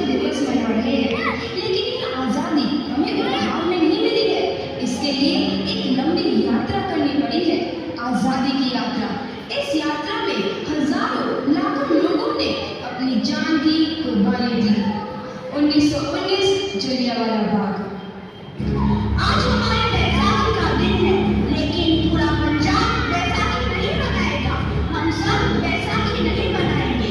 आज़ादी दिवस मना रहे हैं, लेकिन ये आज़ादी हमें उपहार में नहीं मिली है। इसके लिए एक लंबी यात्रा करनी पड़ी है, आज़ादी की यात्रा। इस यात्रा में हजारों लाखों लोगों ने अपनी जान की कुर्बानी दी। 1919 जलियांवाला बाग। आज हमारे बैसाखी का दिन है, लेकिन पूरा पंजाब बैसाखी नहीं मनाएगा। हम सब बैसाखी नहीं मनाएंगे।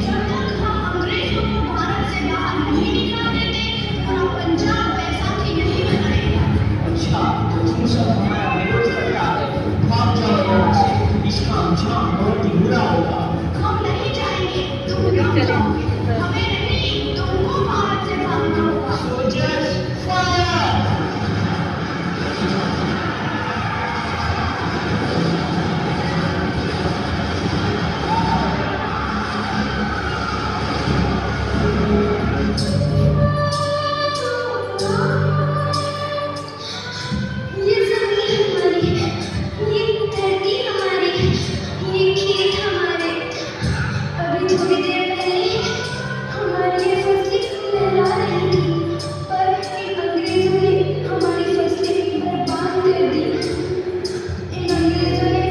जब तक हम अंग्रेजों को भारत से बाहर नहीं निकाल देते, पूरा पंजाब बैसाखी नहीं मनाएगा। अच्छा, तो तुम सब हमारा विरोध करता है। भाग जाओ यहाँ से, इसका अंजाम बहुत ही बुरा होगा। हम नहीं जाएंगे, तुम रुक जाओ। हमें नहीं, तुमको भारत से भागना होगा। Soldiers, fire! ये जमीन हमारी है, ये धरती हमारी है, ये खेत हमारे। अभी थोड़ी देर पहले हमारी ये फसलें लहरा रही थी, पर इन अंग्रेजों ने हमारी फसलें बर्बाद कर दी। इन अंग्रेजों ने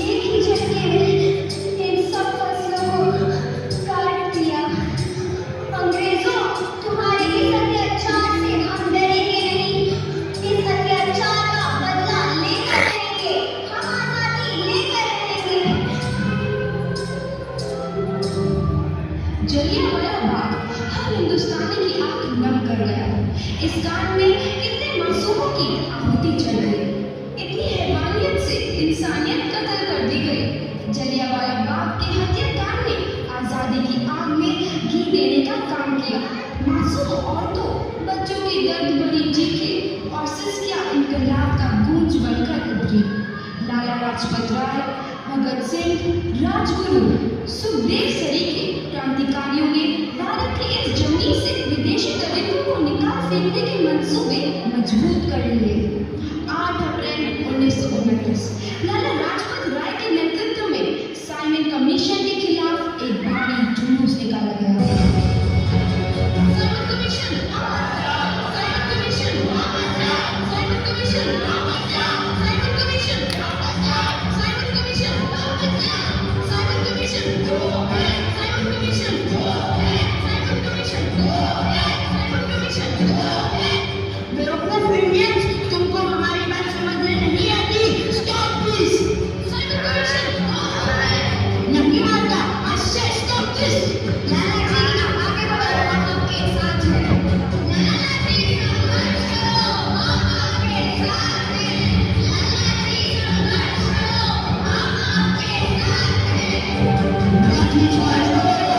एक ही झटके में इन सब फसलों को काट दिया। अंग्रेजों, तुम्हारे इस अत्याचार से हम डरेंगे नहीं। इस अत्याचार का बदला लेकर रहेंगे। हम आजादी लेकर रहेंगे। जलियांवाला बाग हर हिंदुस्तानी की आंख नम कर गया। इस कांड में कितने मासूमों की आहुति चढ़ गई, इतनी हैवानियत से इंसानियत कत्ल कर दी गई। जलियांवाला बाग के हत्याकांड ने आजादी की आग में घी देने का काम किया। मासूम औरतों, बच्चों की दर्द भरी चीखें और सिसकियां इनकलाब का गूंज बनकर उभरी। लाला लाजपत राय, भगत सिंह, राजगुरु, सुखदेव सरीखे क्रांतिकारियों ने भारत की इस जमीन से विदेशी तरीकों को निकाल फेंकने के मंसूबे मजबूत कर लिए। 8 अप्रैल 1929 लाला लाजपत राय के नेतृत्व में साइमन कमीशन के खिलाफ एक भारी जुलूस निकाला गया। Simon commission, Simon commission, Simon commission, Simon commission, Simon commission, Simon commission, Simon commission, Simon commission, Simon commission. बेवकूफ इंडियंस, तुमको हमारी बात समझने नहीं आती। Stop please. साइमन कमीशन, नहीं मानता। I say stop this. लाला जी, आगे बढ़ो, हम आपके साथ हैं। लाला जी, संघर्ष करो, हम आपके साथ हैं। लाला जी, संघर्ष करो, हम आपके साथ हैं। लाठी चार्ज करो।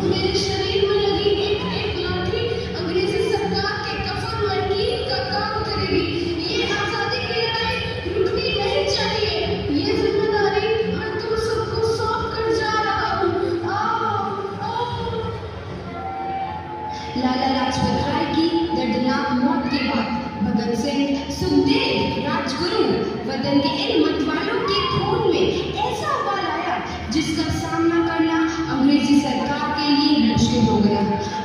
मेरे शरीर में लगी एक लाठी अंग्रेजी सरकार के कफन लकीर का काम करेगी। ये आजादी की लड़ाई रुकनी नहीं चाहिए। ये जिम्मेदारी मैं तुम सबको सौंप कर जा रहा हूँ। आओ। लाला लाजपत राय की दर्दनाक मौत के बाद भगत सिंह, सुखदेव, राजगुरु वतन के इन मतवालों के खून में ऐसा उबाल आया जिसका सामना करना अंग्रेजी सरकार के लिए मुश्किल हो गया।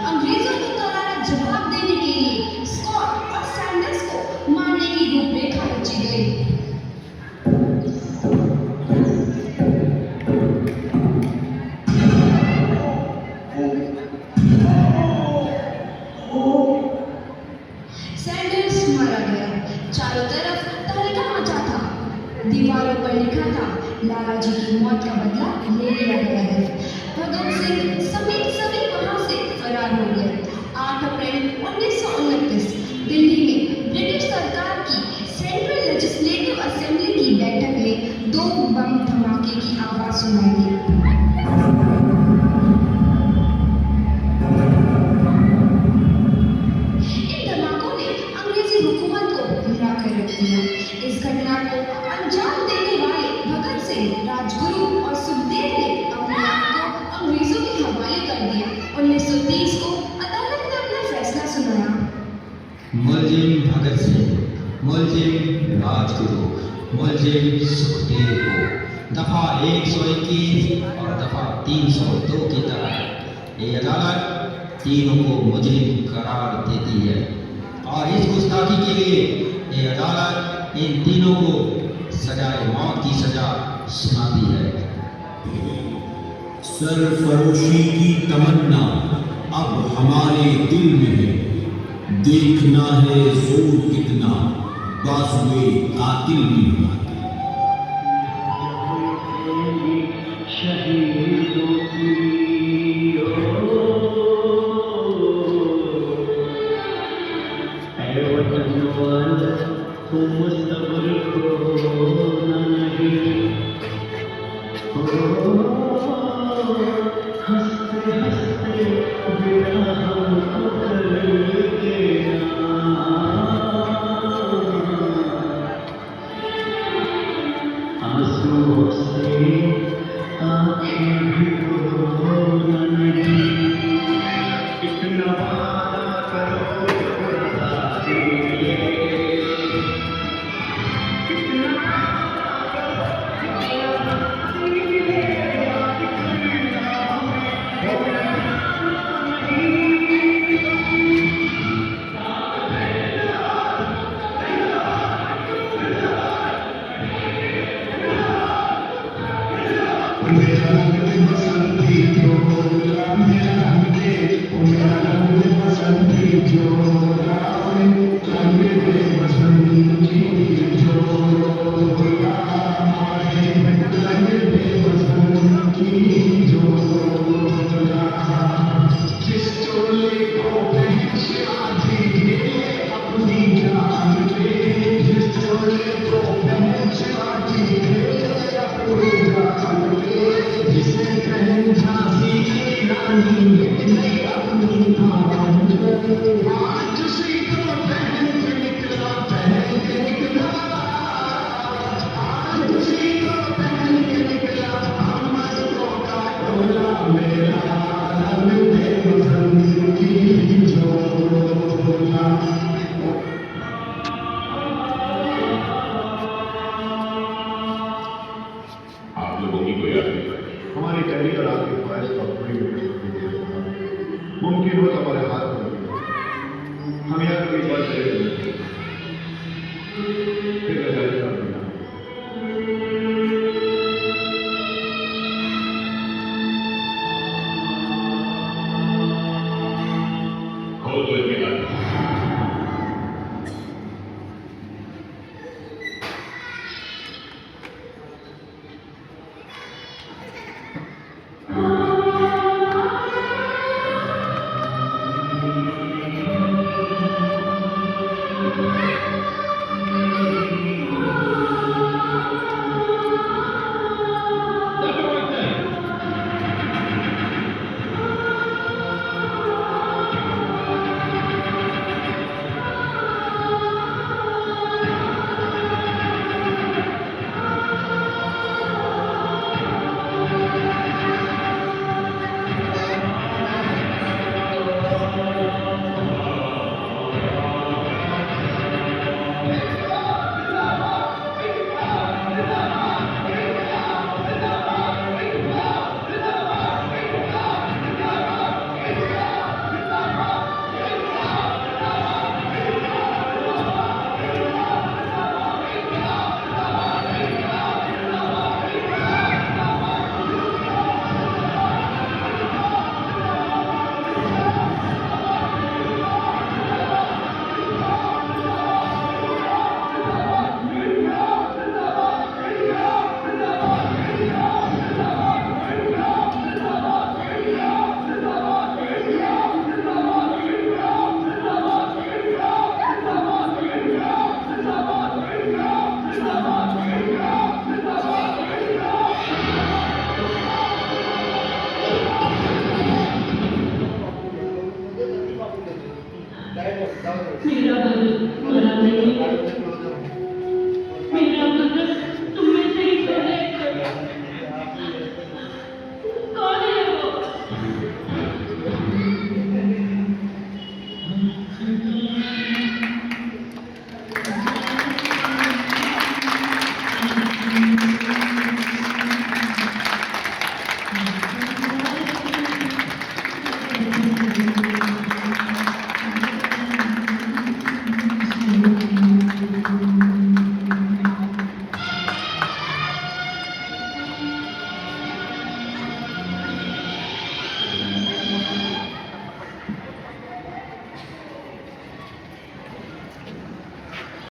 अंग्रेजों को करारा जवाब देने के लिए स्कॉट और सैंडर्स को मारने की रूपरेखा रची गई। सैंडर्स मारा गया। चारों तरफ तहलका मचा था। दीवारों पर लिखा था, लाला जी की मौत का बदला ले लिया गया है। भगत सिंह समेत सभी वहां से फरार हो गए। 8 अप्रैल 1929 दिल्ली में ब्रिटिश सरकार की सेंट्रल लेजिस्लेटिव असेंबली की बैठक में 2 बम धमाके की आवाज सुनाई दी। इन धमाकों ने अंग्रेजी हुकूमत को हिला कर रख दिया। इस घटना को अंजाम देने वाले भगत सिंह सिंह, राजगुरु और सुखदेव ने अपने आप को अंग्रेजों के हवाले कर दिया। 1930 को अदालत ने अपना फैसला सुनाया। मुलजिम भगत सिंह, मुलजिम राजगुरु, मुलजिम सुखदेव को दफा 121 और दफा 302 की तरह ये अदालत तीनों को मुजरिम करार देती है और इस गुस्ताखी के लिए ये अदालत इन तीनों को सजाए मौत की सजा सुनाती है। सरफरोशी की तमन्ना अब हमारे दिल में है, देखना है जोर कितना बाजुए कातिल भी हमारे। आप लोगों की कोई हमारी पहली और आखिरी ख्वाहिश तो बड़ी